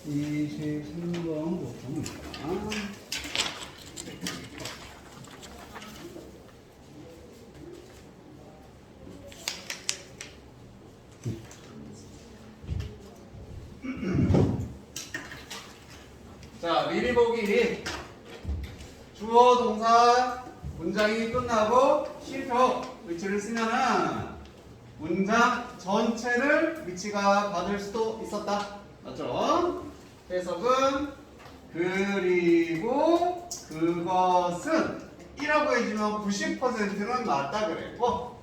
23번 보통입니다. 자, 미리 보기. 주어 동사 문장이 끝나고 쉼표 위치를 쓰면은 문장 전체를 위치가 받을 수도 있었다. 맞죠? 해석은 그리고 그것은 이라고 해주면 90%는 맞다 그랬고,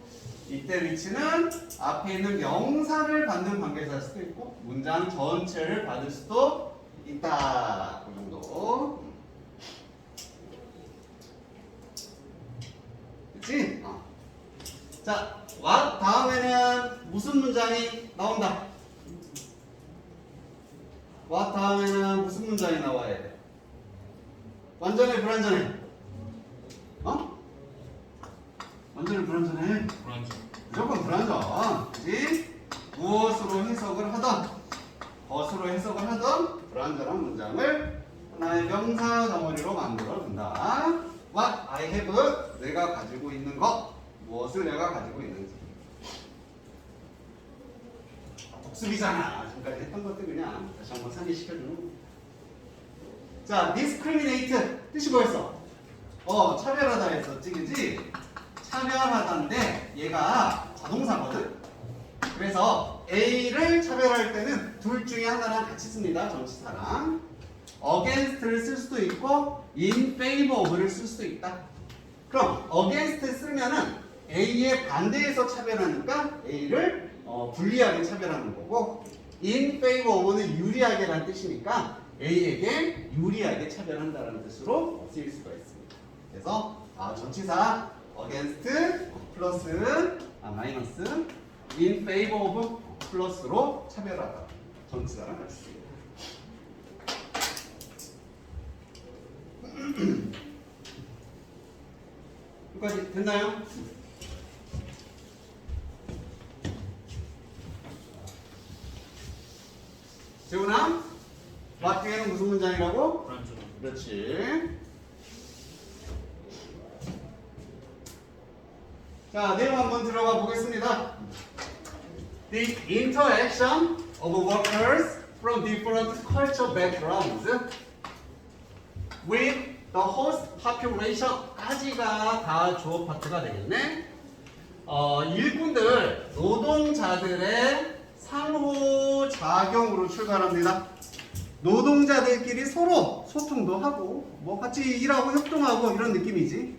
이때 위치는 앞에 있는 명사를 받는 관계사일 수도 있고 문장 전체를 받을 수도 있다. 그 정도. 그치? 자, what 다음에는 무슨 문장이 나온다? what 다음에는 무슨 문장이 나와야 돼? 완전해, 불완전해? 완전해, 불완전해? 불안정. 무조건 불완전. 그치? 무엇으로 해석을 하던, 것으로 해석을 하던 불완전한 문장을 하나의 명사 덩어리로 만들어 준다. What I have, 내가 가지고 있는 것, 무엇을 내가 가지고 있는지. 복습이잖아. 지금까지 했던 것들 그냥 다시 한번 상기시켜주는 거. 자, discriminate 뜻이 뭐였어? 차별하다 했었지, 그지? 차별하다인데 얘가 자동사거든. 그래서 A를 차별할 때는 둘 중에 하나랑 같이 씁니다. 전치사랑. against를 쓸 수도 있고 in favor of를 쓸 수도 있다. 그럼 against 쓰면은 A의 반대에서 차별하니까 A를 불리하게 차별하는 거고, in favor of는 유리하게라는 뜻이니까 A에게 유리하게 차별한다는 뜻으로 쓰일 수가 있습니다. 그래서 전치사 against 플러스 마이너스 in favor of 플러스로 차별하다. 전치사랑 같이 씁니다. 여기까지 됐나요? 재훈아, what 뒤에는 무슨 문장이라고? 불안정. 그렇지. 자, 내용 한번 들어가 보겠습니다. The interaction of workers from different cultural backgrounds with the host population까지가 다 주어 파트가 되겠네. 일꾼들, 노동자들의 상호작용으로 출발합니다. 노동자들끼리 서로 소통도 하고 뭐 같이 일하고 협동하고 이런 느낌이지.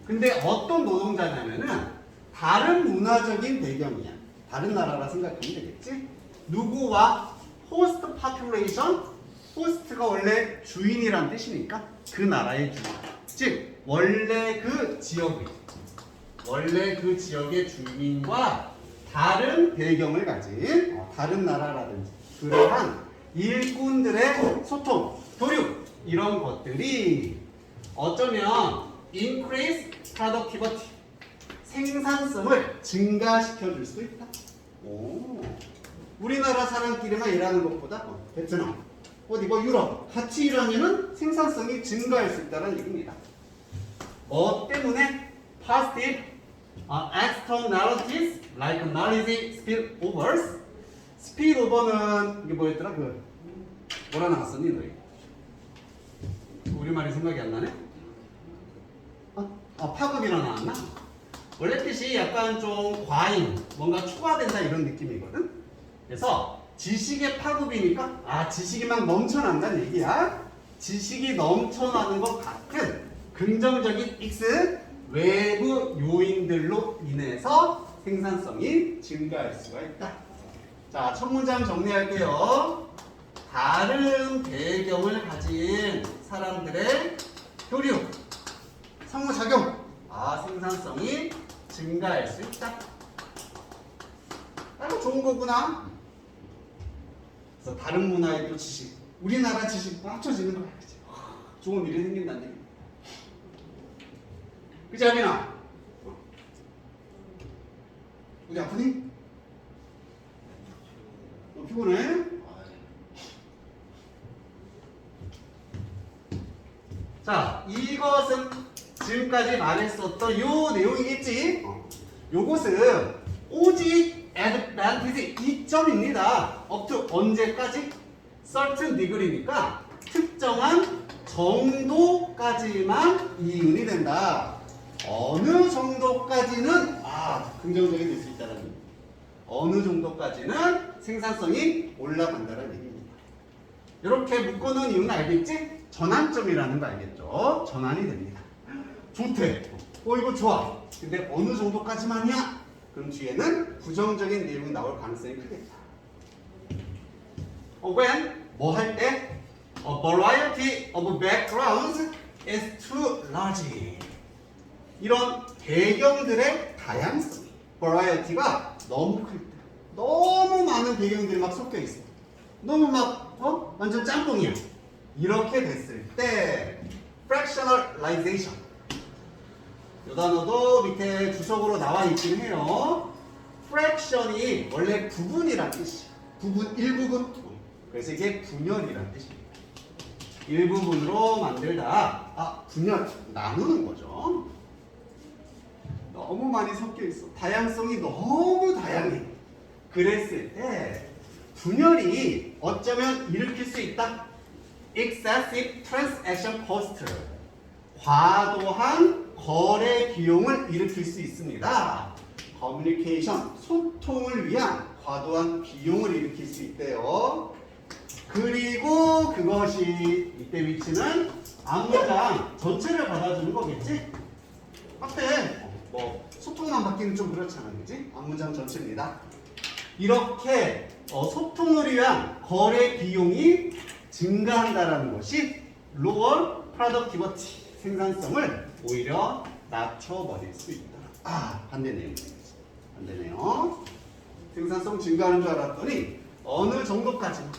근데 어떤 노동자냐면은 다른 문화적인 배경이야. 다른 나라라 생각하면 되겠지. 누구와? 호스트 파퓰레이션. 호스트가 원래 주인이란 뜻이니까 그 나라의 주인. 즉 원래 그 지역의 주인과 다른 배경을 가진 다른 나라라든지 그러한 일꾼들의 소통, 교류 이런 것들이 어쩌면 increase productivity 생산성을 증가시켜 줄 수도 있다. 우리나라 사람끼리만 일하는 것보다 베트남, 어디 유럽 같이 일하면은 생산성이 증가할 수 있다는 얘기입니다. 뭐 때문에? positive externalities like knowledge spillovers. spillover는 이게 뭐였더라? 뭐라 나왔었니 너희? 우리말이 생각이 안 나네? 파급이라 나왔나? 원래 뜻이 약간 좀 과잉, 뭔가 초과된다 이런 느낌이거든? 그래서 지식의 파급이니까 지식이 막 넘쳐난다는 얘기야. 지식이 넘쳐나는 것 같은 긍정적인 X 외부 요인들로 인해서 생산성이 증가할 수가 있다. 자, 첫 문장 정리할게요. 다른 배경을 가진 사람들의 교류, 상호작용, 생산성이 증가할 수 있다. 좋은 거구나. 그래서 다른 문화의 또 지식, 우리나라 지식 합쳐지는 거야. 그치? 좋은 일이 생긴다는 얘기. 그치, 아민아? 어디 아프니? 피곤해? 자, 이것은 지금까지 말했었던 요 내용이겠지? 요것은 오직 advantage 이점입니다. up to 언제까지? certain degree니까 특정한 정도까지만 이윤이 된다. 어느 정도까지는 긍정적이 될 수 있다는 얘기입니다. 어느 정도까지는 생산성이 올라간다는 얘기입니다. 이렇게 묶어놓은 이유는 알겠지? 전환점이라는 거 알겠죠? 전환이 됩니다. 좋대. 이거 좋아. 근데 어느 정도까지만이야? 그럼 뒤에는 부정적인 내용이 나올 가능성이 크겠다. when 뭐 할 때? A variety of backgrounds is too large. 이런 배경들의 다양성, variety가 너무 클 때, 너무 많은 배경들이 막 섞여 있어. 너무 막 완전 짬뽕이야. 이렇게 됐을 때 fractionalization. 이 단어도 밑에 주석으로 나와 있긴 해요. fraction이 원래 부분이란 뜻이야. 부분, 일부분. 그래서 이게 분열이란 뜻입니다. 일부분으로 만들다. 분열, 나누는 거죠. 너무 많이 섞여 있어. 다양성이 너무 다양해. 그랬을 때 분열이 어쩌면 일으킬 수 있다. excessive transaction cost. 과도한 거래 비용을 일으킬 수 있습니다. communication, 소통을 위한 과도한 비용을 일으킬 수 있대요. 그리고 그것이 이때 위치는 앞문장 전체를 받아주는 거겠지? 앞에 소통만 받기는 좀 그렇잖아, 그지? 앞문장 전체입니다. 이렇게 소통을 위한 거래 비용이 증가한다라는 것이 lower productivity, 생산성을 오히려 낮춰버릴 수 있다. 반대 내용이겠지. 반대네요. 생산성 증가하는 줄 알았더니 어느 정도까지만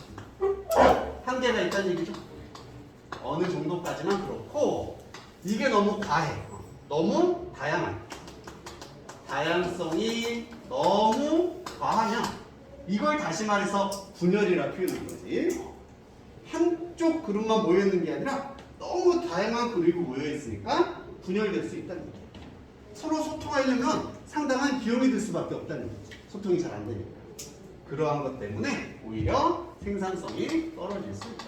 한계가 있다는 얘기죠. 어느 정도까지만 그렇고 이게 너무 과해. 너무 다양한. 다양성이 너무 과하면 이걸 다시 말해서 분열이라 표현한 거지. 한쪽 그룹만 모여있는 게 아니라 너무 다양한 그룹이 모여있으니까 분열될 수 있다는 거죠. 서로 소통하려면 상당한 비용이 들 수밖에 없다는 거죠. 소통이 잘 안 되니까. 그러한 것 때문에 오히려 생산성이 떨어질 수 있다.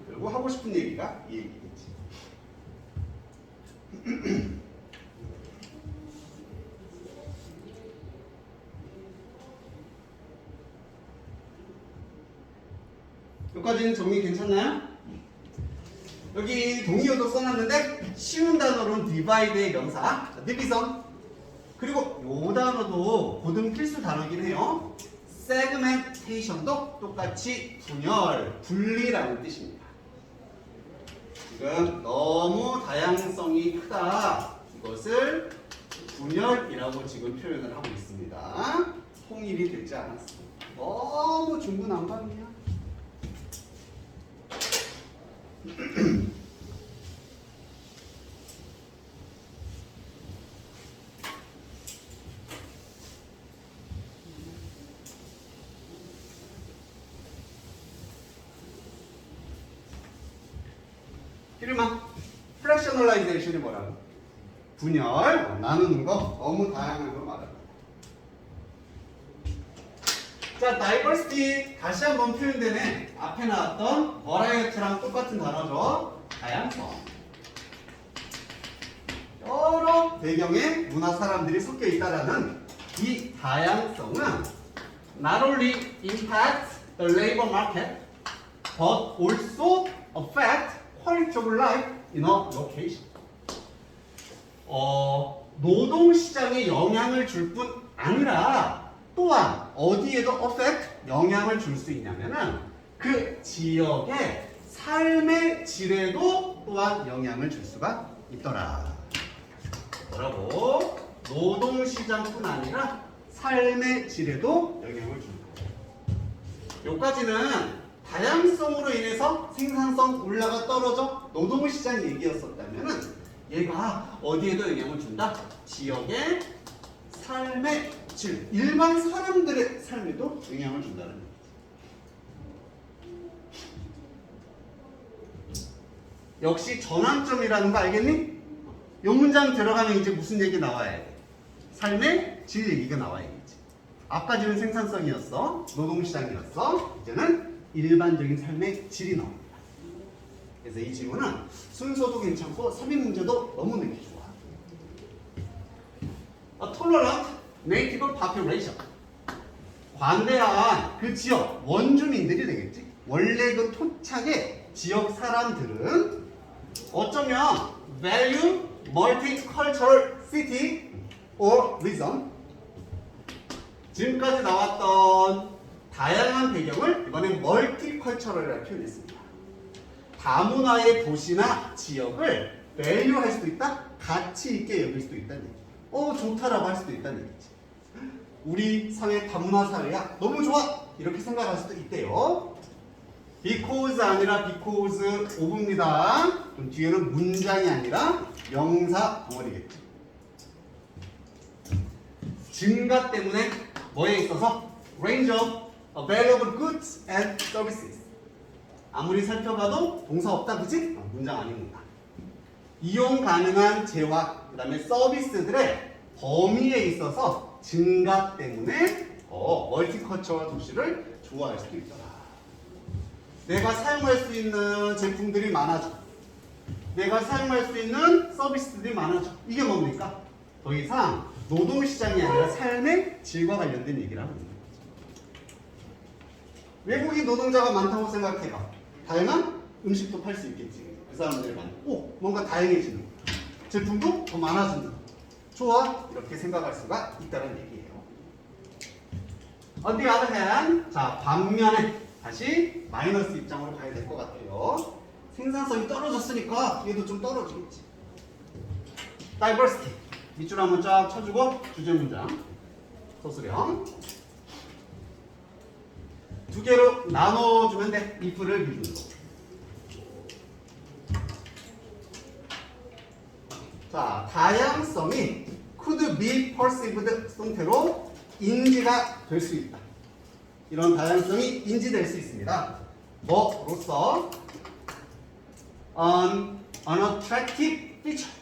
그리고 하고 싶은 얘기가 이 얘기겠지. 여기까지는 정리 괜찮나요? 여기 동의어도 써놨는데 쉬운 단어로는 divide의 명사, division. 그리고 요 단어도 고등 필수 단어긴 해요. segmentation도 똑같이 분열, 분리라는 뜻입니다. 지금 너무 다양성이 크다. 이것을 분열이라고 지금 표현을 하고 있습니다. 통일이 되지 않았습니다. 너무 중구난방이야. 이름아, fractionalization이 뭐라고? 분열, 나누는 거, 너무 다양한 걸 말하는 거. 자, diversity 다시 한번 표현되네. 앞에 나왔던 variety랑 똑같은 단어죠. 다양성. 여러 배경의 문화 사람들이 섞여 있다라는 이 다양성은 not only impacts the labor market, but also affect quality of life in a location. 노동시장에 영향을 줄 뿐 아니라 또한 어디에도 affect, 영향을 줄 수 있냐면은 그 지역의 삶의 질에도 또한 영향을 줄 수가 있더라. 뭐라고? 노동시장뿐 아니라 삶의 질에도 영향을 준다. 여기까지는 다양성으로 인해서 생산성 올라가 떨어져 노동시장 얘기였었다면은 얘가 어디에도 영향을 준다? 지역의 삶의 질, 일반 사람들의 삶에도 영향을 준다는 거죠. 역시 전환점이라는 거 알겠니? 이 문장 들어가면 이제 무슨 얘기 나와야 돼? 삶의 질 얘기가 나와야겠지. 아까지는 생산성이었어. 노동시장이었어. 이제는 일반적인 삶의 질이 나옵니다. 그래서 이 질문은 순서도 괜찮고 삽입 문제도 너무 내기 좋아. A tolerant native population. 관대한 그 지역 원주민들이 되겠지. 원래 그 토착의 지역 사람들은 어쩌면 value multicultural city or region. 지금까지 나왔던 다양한 배경을 이번엔 멀티컬처럴이라고 표현했습니다. 다문화의 도시나 지역을 value할 수도 있다, 가치 있게 여길 수도 있다는 얘기. 좋다라고 할 수도 있다는 얘기지. 우리 사회 다문화 사회야, 너무 좋아 이렇게 생각할 수도 있대요. because 아니라 because of입니다. 그럼 뒤에는 문장이 아니라 명사 덩어리겠지. 증가 때문에 뭐에 있어서 range of available goods and services. 아무리 살펴봐도 동사 없다, 그치? 문장 아닙니다. 이용 가능한 재화, 그 다음에 서비스들의 범위에 있어서 증가 때문에 멀티컬처럴 도시를 좋아할 수도 있더라. 내가 사용할 수 있는 제품들이 많아져. 내가 사용할 수 있는 서비스들이 많아져. 이게 뭡니까? 더 이상 노동시장이 아니라 삶의 질과 관련된 얘기를 하고 있는 거죠. 외국인 노동자가 많다고 생각해봐. 다양한 음식도 팔 수 있겠지. 그 사람들이 많고 뭔가 다양해지는 거야. 제품도 더 많아진다. 좋아. 이렇게 생각할 수가 있다는 얘기예요. On the other hand, 자 반면에 다시 마이너스 입장으로 가야 될 것 같아요. 생산성이 떨어졌으니까 얘도 좀 떨어지겠지. Diversity. 밑줄 한번 쫙 쳐주고 주제 문장 소수령 두 개로 나눠주면 돼. if를 기준으로. 자, 다양성이 could be perceived 상태로 인지가 될 수 있다. 이런 다양성이 인지될 수 있습니다. 뭐로서 unattractive feature.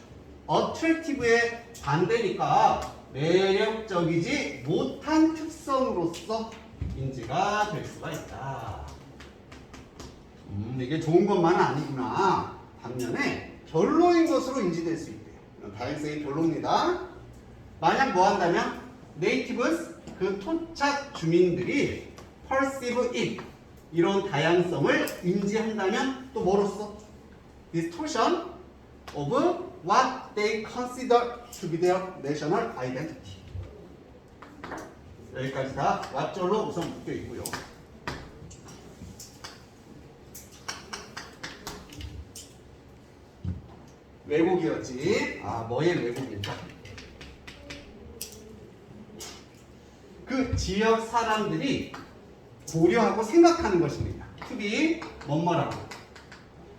attractive의 반대니까 매력적이지 못한 특성으로서 인지가 될 수가 있다. 이게 좋은 것만은 아니구나. 반면에 별로인 것으로 인지될 수 있대요. 다양성이 별로입니다. 만약 뭐 한다면 natives, 그 토착 주민들이 perceive it, 이런 다양성을 인지한다면 또 뭐로써? distortion of what they consider to be their national identity. 여기까지 다 왓절로 우선 묶여 있고요. 왜곡이었지. 뭐의 왜곡일까? 그 지역 사람들이 고려하고 생각하는 것입니다. to be 뭐뭐라고.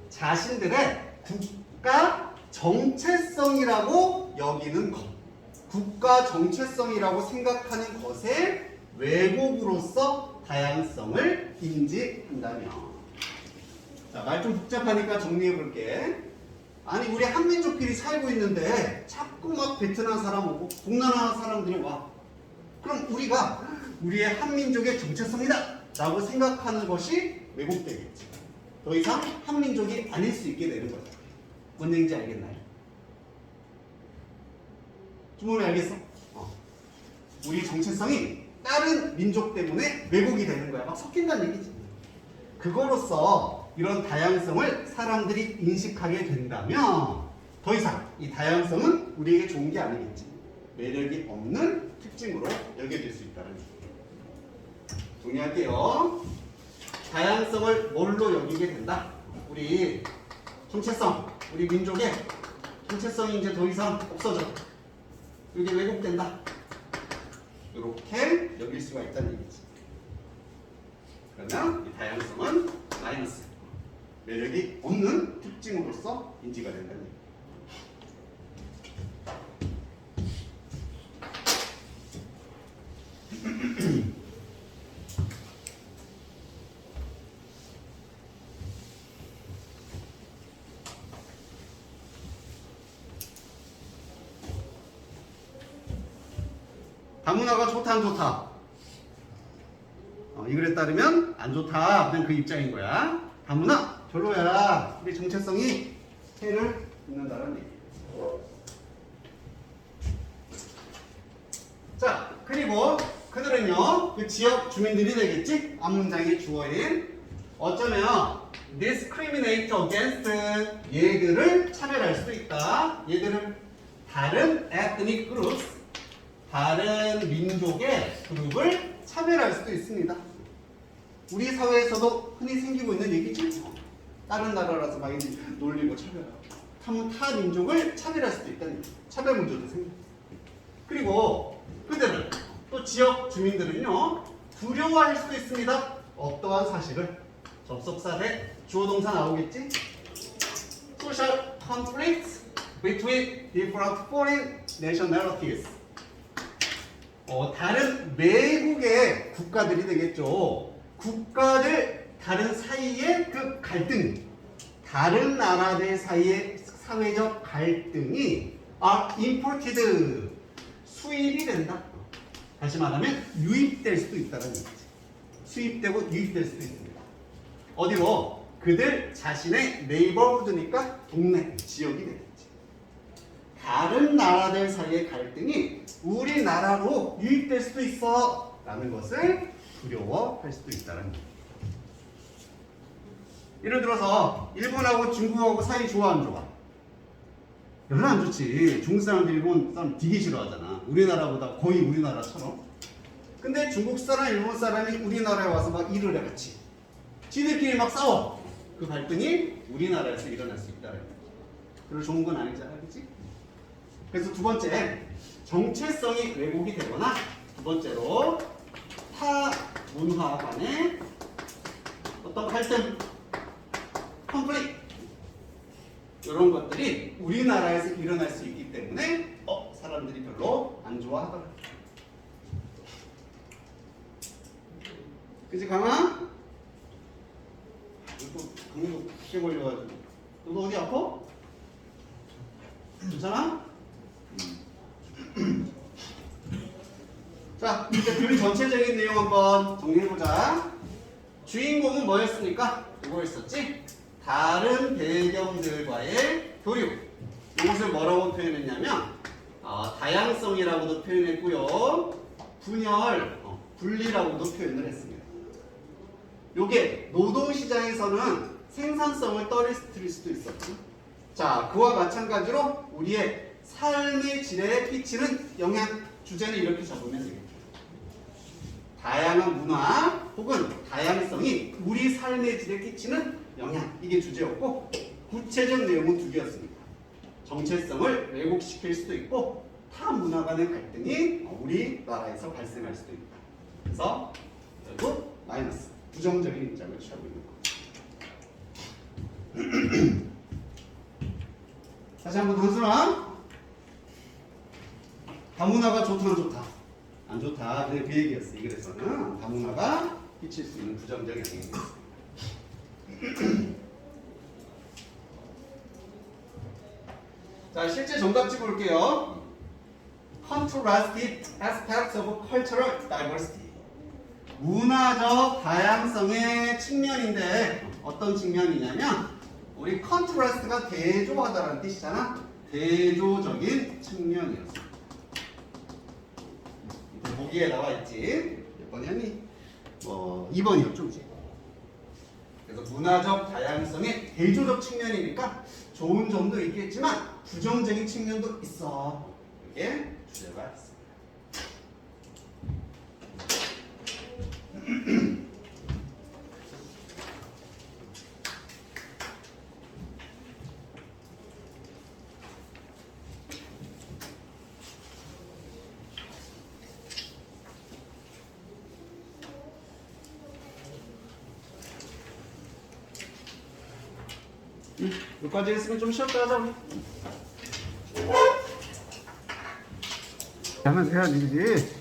자신들의 국가 정체성이라고 여기는 것. 국가 정체성이라고 생각하는 것의 왜곡으로서 다양성을 인지한다면. 자, 말 좀 복잡하니까 정리해 볼게. 아니, 우리 한민족끼리 살고 있는데 자꾸 막 베트남 사람 오고 동남아 사람들이 와. 그럼 우리가 우리의 한민족의 정체성이다 라고 생각하는 것이 왜곡되겠지. 더 이상 한민족이 아닐 수 있게 되는 거죠. 뭔 얘기인지 알겠나요? 주문이 알겠어? 우리 정체성이 다른 민족 때문에 왜곡이 되는 거야. 막 섞인다는 얘기지. 그거로서 이런 다양성을 사람들이 인식하게 된다면 더 이상 이 다양성은 우리에게 좋은 게 아니겠지. 매력이 없는 특징으로 여겨질 수 있다는 얘기예요. 동의할게요. 다양성을 뭘로 여기게 된다? 우리 정체성, 우리 민족의 정체성이 이제 더 이상 없어져. 이게 왜곡된다. 이렇게 여길 수가 있다는 얘기지. 그러면 이 다양성은 마이너스, 매력이 없는 특징으로서 인지가 된다는 얘기예요. 다문화가 좋다 안 좋다? 이 글에 따르면 안 좋다. 그냥 그 입장인 거야. 다문화 별로야. 우리 정체성이 해를 입는다는 얘기. 자, 그리고 그들은요, 그 지역 주민들이 되겠지? 앞문장의 주어인 어쩌면 discriminate against 얘들을 차별할 수도 있다. 얘들은 다른 ethnic groups, 다른 민족의 그룹을 차별할 수도 있습니다. 우리 사회에서도 흔히 생기고 있는 얘기지. 다른 나라라서 막 이제 놀리고 차별하고 타 민족을 차별할 수도 있다는 얘기. 차별 문제도 생겨. 그리고 그들은 또 지역 주민들은요 두려워할 수도 있습니다. 어떠한 사실을 접속사 대 주어 동사 나오겠지? Social conflicts between different foreign nationalities. 다른 외국의 국가들이 되겠죠. 국가들 다른 사이의 그 갈등, 다른 나라들 사이의 사회적 갈등이 imported, 수입이 된다. 다시 말하면 유입될 수도 있다는 얘기지. 수입되고 유입될 수도 있습니다. 어디로? 그들 자신의 네이버후드니까 동네, 지역이 되겠지. 다른 나라들 사이의 갈등이 우리나라로 유입될 수도 있어 라는 것을 두려워할 수도 있다는 얘기. 예를 들어서 일본하고 중국하고 사이 좋아 안 좋아? 별로 안 좋지. 중국 사람들 일본 사람 되게 싫어하잖아. 우리나라보다 거의 우리나라처럼. 근데 중국 사람, 일본 사람이 우리나라에 와서 막 일을 해 같이. 지들끼리 막 싸워. 그 갈등이 우리나라에서 일어날 수 있다는 거지. 별로 좋은 건 아니잖아, 그렇지? 그래서 두 번째, 정체성이 왜곡이 되거나 두 번째로 타 문화 간의 어떤 갈등, 컴플릭 이런 것들이 우리나라에서 일어날 수 있기 때문에 사람들이 별로 안 좋아하더라. 그치 강아? 또 강도 크게 걸려가지고 너도 어디 아파? 괜찮아? 자, 이제 글 전체적인 내용 한번 정리해보자. 주인공은 뭐였습니까? 이거였었지? 다른 배경들과의 교류. 이것을 뭐라고 표현했냐면 다양성이라고도 표현했고요. 분열, 분리라고도 표현을 했습니다. 요게 노동시장에서는 생산성을 떨어뜨릴 수도 있었죠. 자, 그와 마찬가지로 우리의 삶의 질에 끼치는 영향, 주제는 이렇게 적으면 되겠죠. 다양한 문화 혹은 다양성이 우리 삶의 질에 끼치는 영향, 이게 주제였고 구체적 내용은 두 개였습니다. 정체성을 왜곡시킬 수도 있고 타 문화 간의 갈등이 우리나라에서 발생할 수도 있다. 그래서 결국 마이너스, 부정적인 입장을 취하고 있는 거. 다시 한번 단순한 다문화가 좋다 안 좋다? 안 좋다. 그냥 그 얘기였어. 이 글에서는 다문화가 끼칠 수 있는 부정적 영향이 있습니다. 자, 실제 정답지 볼게요. Contrasted aspects of cultural diversity. 문화적 다양성의 측면인데 어떤 측면이냐면 우리 컨트라스트가 대조하다라는 뜻이잖아. 대조적인 측면이었어. 보기에 나와 있지. 몇 번이었니? 2번이었죠, 이제. 그래서 문화적 다양성의 대조적 측면이니까 좋은 점도 있겠지만 부정적인 측면도 있어. 이게 주제가 있습니다. 여기까지 했으면 좀 쉬었다 하자 우리. 하면 해야지.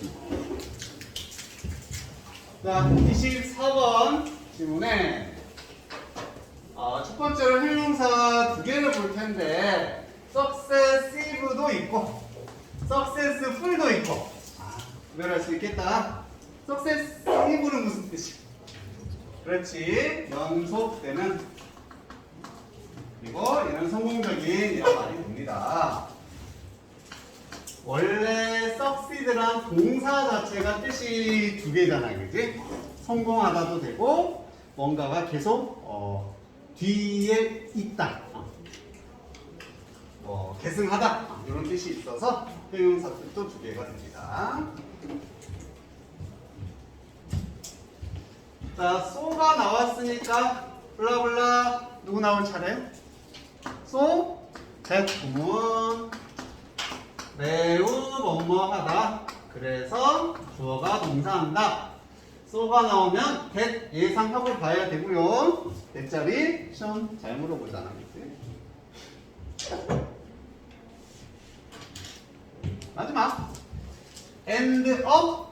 자, 24번 질문에 첫 번째로 형용사 두 개를 볼 텐데 successive도 있고 successful도 있고 구별할 수 있겠다. successive는 무슨 뜻이야? 그렇지. 연속되는. 그리고 얘는 성공적인이라고 말이 됩니다. 원래 succeed란 동사 자체가 뜻이 두 개잖아, 그지? 성공하다도 되고 뭔가가 계속 뒤에 있다, 계승하다 이런 뜻이 있어서 형용사 뜻도 두 개가 됩니다. 자, so가 나왔으니까 블라블라 누구 나올 차례? so, that 부분 매우 뭐뭐하다. 그래서 주어가 동사한다. so가 나오면 that 예상하고 봐야 되고요. that 자리 시험 잘 물어보잖아. 마지막 end up.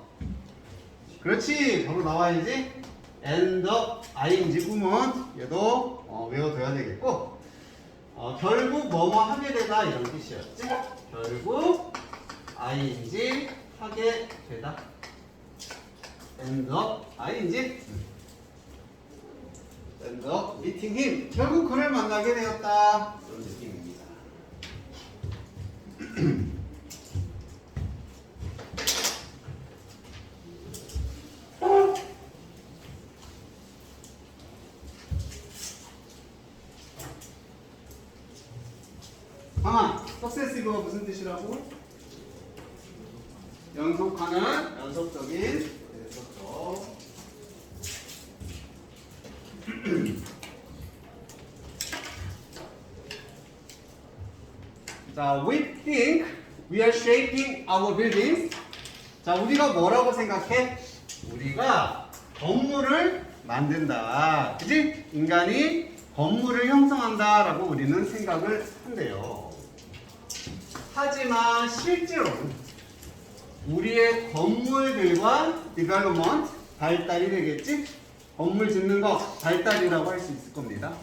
그렇지, 바로 나와야지. end up ing 구문 얘도 외워둬야 되겠고, 결국 뭐뭐 하게 되다 이런 뜻이었지. 결국 ing 하게 되다. end up ing end up meeting him. 결국 그를 만나게 되었다. 이런 느낌입니다. successive가 무슨 뜻이라고? 연속하는, 연속적인. 연속적. 자, we think we are shaping our buildings. 자, 우리가 뭐라고 생각해? 우리가 건물을 만든다. 그지? 인간이 건물을 형성한다라고 우리는 생각을 한대요. 하지만 실제로는 우리의 건물들과 development, 발달이 되겠지? 건물 짓는 거 발달이라고 할 수 있을 겁니다.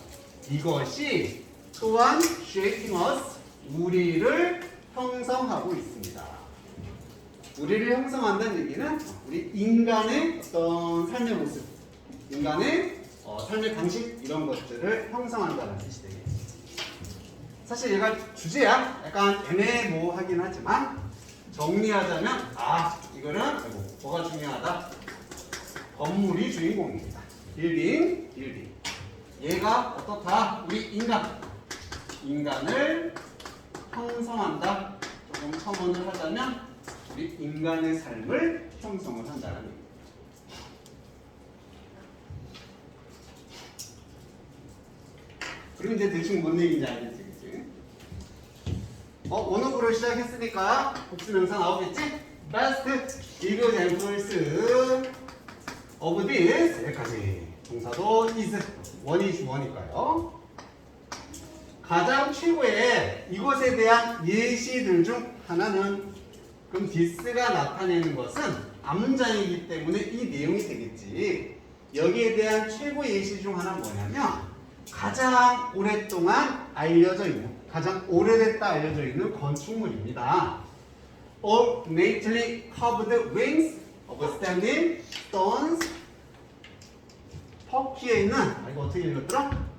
이것이 또한 shaping us, 우리를 형성하고 있습니다. 우리를 형성한다는 얘기는 우리 인간의 어떤 삶의 모습, 인간의 삶의 방식 이런 것들을 형성한다는 뜻이 되겠습니다. 사실 얘가 주제야 약간 애매모호하긴 하지만 정리하자면 이거는 뭐가 중요하다? 건물이 주인공입니다. 빌딩. 얘가 어떻다? 우리 인간을 형성한다. 조금 첨언을 하자면 우리 인간의 삶을 형성을 한다는 얘기입니다. 그리고 이제 대충 뭔 얘기인지 알겠지, 그치? 원어구로 시작했으니까 복수명사 나오겠지? Best examples of this. 여기까지. 동사도 is, 원이 주어니까요. 가장 최고의 이것에 대한 예시들 중 하나는, 그럼 this가 나타내는 것은 암장이기 때문에 이 내용이 되겠지. 여기에 대한 최고 예시 중 하나는 뭐냐면 가장 오랫동안 알려져 있는, 가장 오래됐다 알려져 있는 건축물입니다. Ornately carved wings of standing stones. 터키에 있는, 이거 어떻게 읽었더라?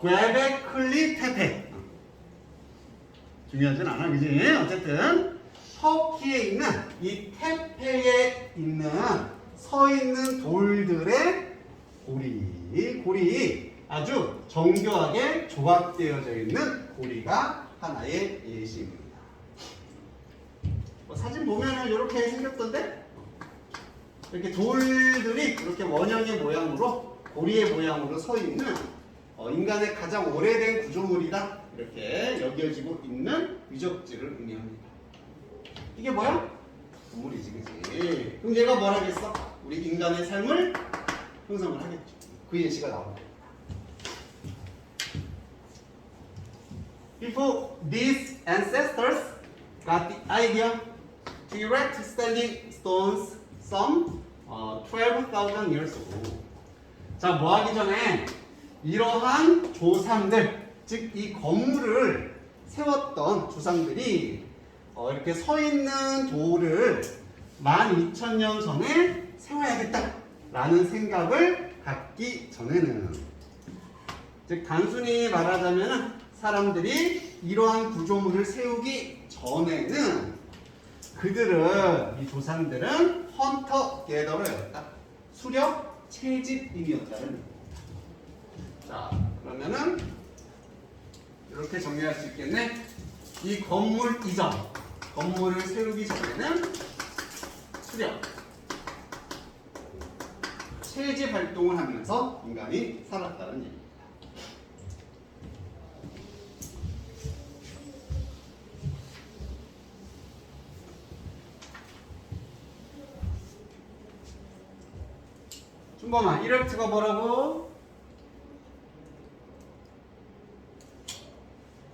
괴베클리 테페. 중요하진 않아, 그지? 어쨌든 터키에 있는 이 테페에 있는 서 있는 돌들의 고리 아주 정교하게 조합되어져 있는 고리가 하나의 예시입니다. 사진 보면은 이렇게 생겼던데, 이렇게 돌들이 이렇게 원형의 모양으로, 고리의 모양으로 서 있는 인간의 가장 오래된 구조물이다 이렇게 여겨지고 있는 유적지를 의미합니다. 이게 뭐야? 건물이지, 그치? 그럼 얘가 뭘 하겠어? 우리 인간의 삶을 형성을 하겠죠. 그 예시가 나옵니다. Before these ancestors got the idea to erect standing stones some 12,000 years ago. 자, 뭐 하기 전에 이러한 조상들, 즉 이 건물을 세웠던 조상들이 이렇게 서 있는 돌을 12,000년 전에 세워야겠다라는 생각을 갖기 전에는, 즉 단순히 말하자면 사람들이 이러한 구조물을 세우기 전에는 그들은, 이 조상들은 헌터 게더러였다. 수렵 채집인이었다는 얘기입니다. 자, 그러면은 이렇게 정리할 수 있겠네. 이 건물 이전, 건물을 세우기 전에는 수렵 채집 활동을 하면서 인간이 살았다는 얘기입니다. 준범아, 이렉트가 뭐라고?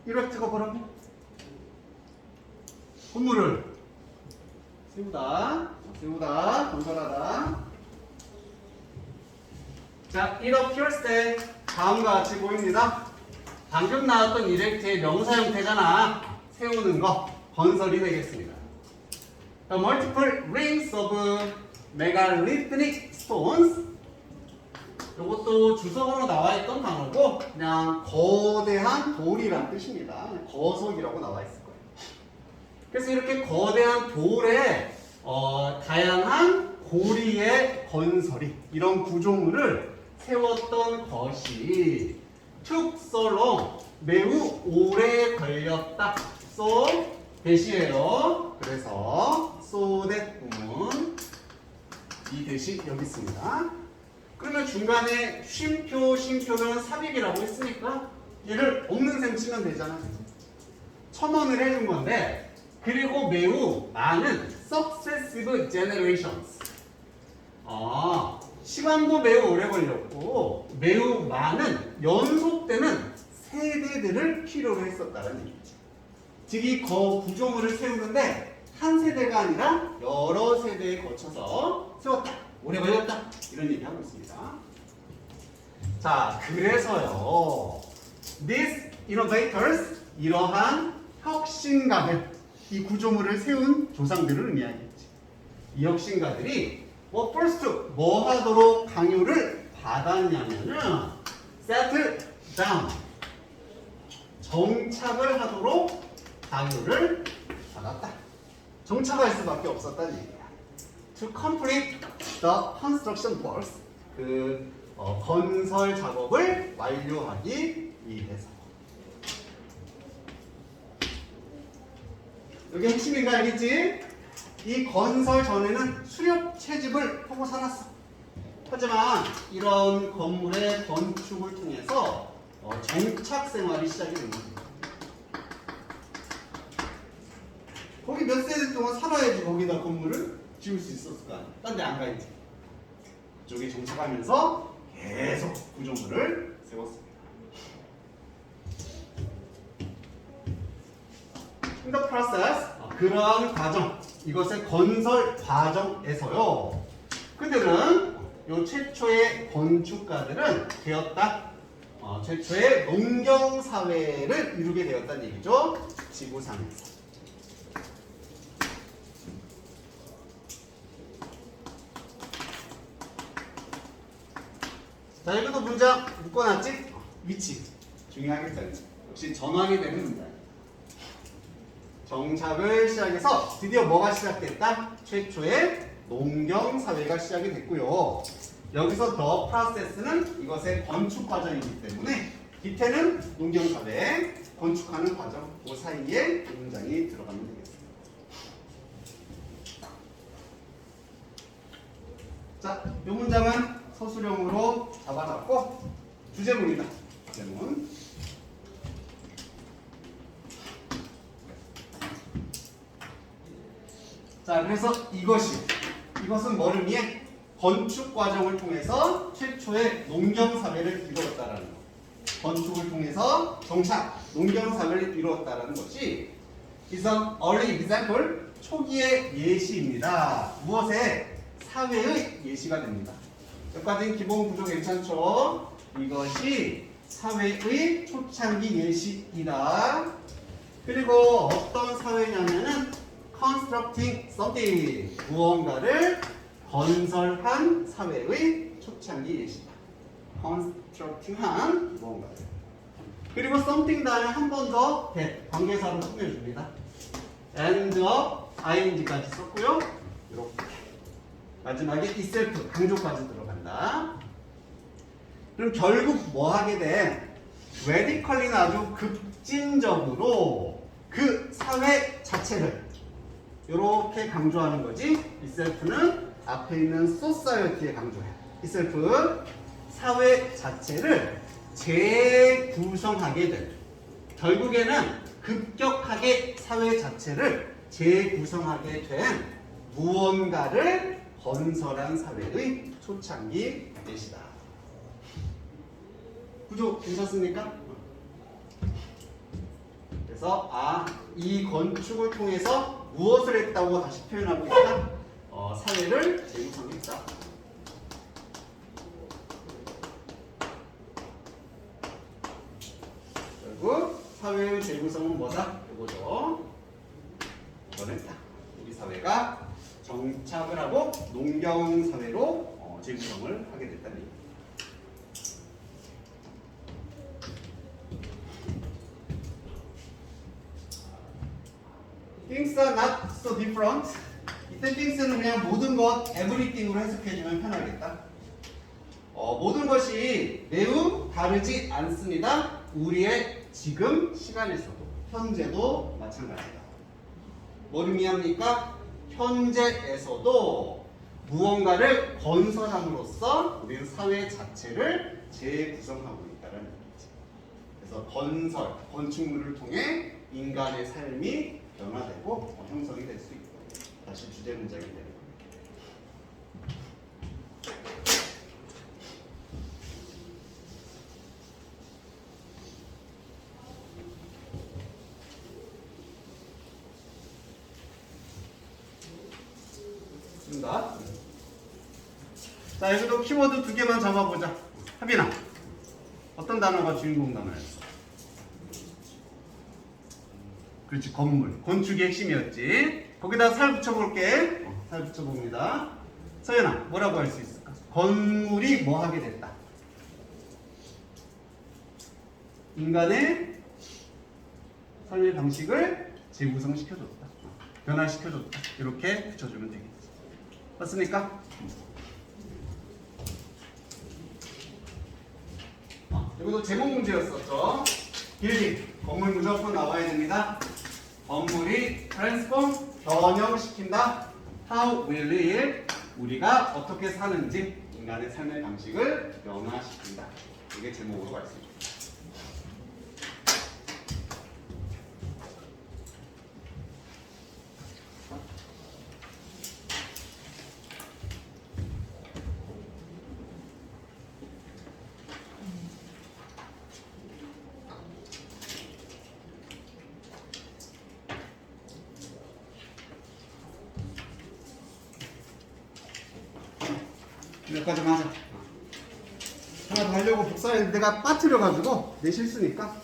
이렉트가 뭐라고? 건물을 세우다, 건설하다. 자, it appears 때 다음과 같이 보입니다. 방금 나왔던 이렉트의 명사 형태잖아. 세우는 거, 건설이 되겠습니다. The multiple rings of megalithic stones. 이것도 주석으로 나와 있던 단어고 그냥 거대한 돌이란 뜻입니다. 거석이라고 나와 있을 거예요. 그래서 이렇게 거대한 돌에 다양한 고리의 건설이, 이런 구조물을 세웠던 것이 took so long, 매우 오래 걸렸다. so 대시예요. 그래서 so that 부분, 이 대시 여기 있습니다. 그러면 중간에 쉼표는 삽입이라고 했으니까 얘를 없는 셈 치면 되잖아. 첨언을 해준 건데, 그리고 매우 많은 successive generations. 시간도 매우 오래 걸렸고 매우 많은 연속되는 세대들을 필요로 했었다는 얘기죠. 즉 이 구조물을 세우는데 한 세대가 아니라 여러 세대에 거쳐서 세웠다. 오래 걸렸다. 이런 얘기 하고 있습니다. 자, 그래서요. These innovators, 이러한 혁신가들, 이 구조물을 세운 조상들을 의미하겠지. 이 혁신가들이 first 뭐 하도록 강요를 받았냐면은 settle down, 정착을 하도록 강요를 받았다. 정착할 수밖에 없었다는 얘기야. To complete the construction works, 건설 작업을 완료하기 위해서. 여기 핵심인가 알겠지? 이 건설 전에는 수렵 채집을 하고 살았어. 하지만 이런 건물의 건축을 통해서 정착 생활이 시작이 된 겁니다. 거기 몇 세대 동안 살아야지 거기다 건물을 지을 수 있었을 거 아니야. 딴 데 안 가야지. 그쪽에 정착하면서 계속 구조물을 세웠습니다. In the process, 그러한 과정, 이것의 건설 과정에서요, 그들은 요 최초의 건축가들은 되었다. 최초의 농경 사회를 이루게 되었다는 얘기죠. 지구상에서. 자, 여기도 문장 묶어놨지? 위치 중요하겠다. 역시 전환이 되는 문장. 정착을 시작해서 드디어 뭐가 시작됐다? 최초의 농경 사회가 시작이 됐고요. 여기서 the process는 이것의 건축 과정이기 때문에 뒤태는 농경 사회, 건축하는 과정, 그 사이에 이 문장이 들어가면 되겠습니다. 자, 이 문장은 서술형으로 잡아놨고 주제문이다. 주제문. 자, 그래서 이것은 뭐를 의미해? 건축 과정을 통해서 최초의 농경 사회를 이루었다라는 것. 건축을 통해서 정착, 농경 사회를 이루었다라는 것이 is an early example, 초기의 예시입니다. 무엇의? 사회의 예시가 됩니다. 여기까지는 기본 구조 괜찮죠? 이것이 사회의 초창기 예시이다. 그리고 어떤 사회냐면은 constructing something. 무언가를 건설한 사회의 초창기 예시다. constructing한 무언가를. 그리고 something 다음에 한 번 더 관계사로 꾸며줍니다. and ing까지 썼고요. 이렇게 마지막에 itself 강조까지 들어간다. 그럼 결국 뭐 하게 돼? radically는 아주 급진적으로 그 사회 자체를 이렇게 강조하는 거지. itself는 앞에 있는 society에 강조해. itself 사회 자체를 재구성하게 된, 결국에는 급격하게 사회 자체를 재구성하게 된 무언가를 건설한 사회의 초창기 예시다. 구조 괜찮습니까? 그래서 이 건축을 통해서 무엇을 했다고 다시 표현하고 있다? 사회를 재구성했다. 결국 사회의 재구성은 뭐다? 이거죠. 이거는 딱 우리 사회가 정착을 하고 농경 사회로 재구성을 하게 됐다는 얘기. Things are not so different. 이때 things는 그냥 모든 것, everything으로 해석해주면 편하겠다. 모든 것이 매우 다르지 않습니다. 우리의 지금 시간에서도, 현재도 마찬가지다. 뭘 의미합니까? 현재에서도 무언가를 건설함으로써 우리는 사회 자체를 재구성하고 있다는 얘기지. 그래서 건설, 건축물을 통해 인간의 삶이 변화되고 형성이 될 수 있고, 다시 주제 문장이 되는 겁니다. 자, 여기도 키워드 2개만 잡아보자. 하빈아, 어떤 단어가 주인공 단어였어? 그렇지, 건물. 건축의 핵심이었지. 거기다 살 붙여볼게. 살 붙여봅니다. 서연아, 뭐라고 할 수 있을까? 건물이 뭐 하게 됐다? 인간의 삶의 방식을 재구성시켜줬다. 변화시켜줬다. 이렇게 붙여주면 되겠지. 맞습니까? 여기도 제목 문제였었죠. 빌딩, 건물 무조건 나와야 됩니다. 건물이 transform, 변형시킨다. How will it, 우리가 어떻게 사는지, 인간의 삶의 방식을 변화시킨다. 이게 제목으로 갈 수 있습니다. 여기까지만 하자. 하나 더 하려고 복사했는데 내가 빠뜨려가지고 내 실수니까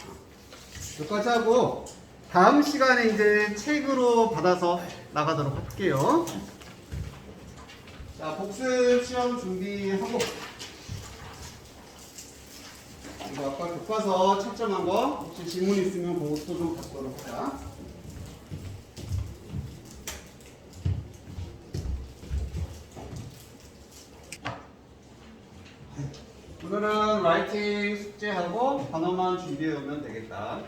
여기까지 하고 다음 시간에 이제 책으로 받아서 나가도록 할게요. 자, 복습 시험 준비하고 이거 아까 교과서 채점한 거 혹시 질문 있으면 그것도 좀 받도록 하자. 오늘은 라이팅 숙제하고 단어만 준비해 오면 되겠다.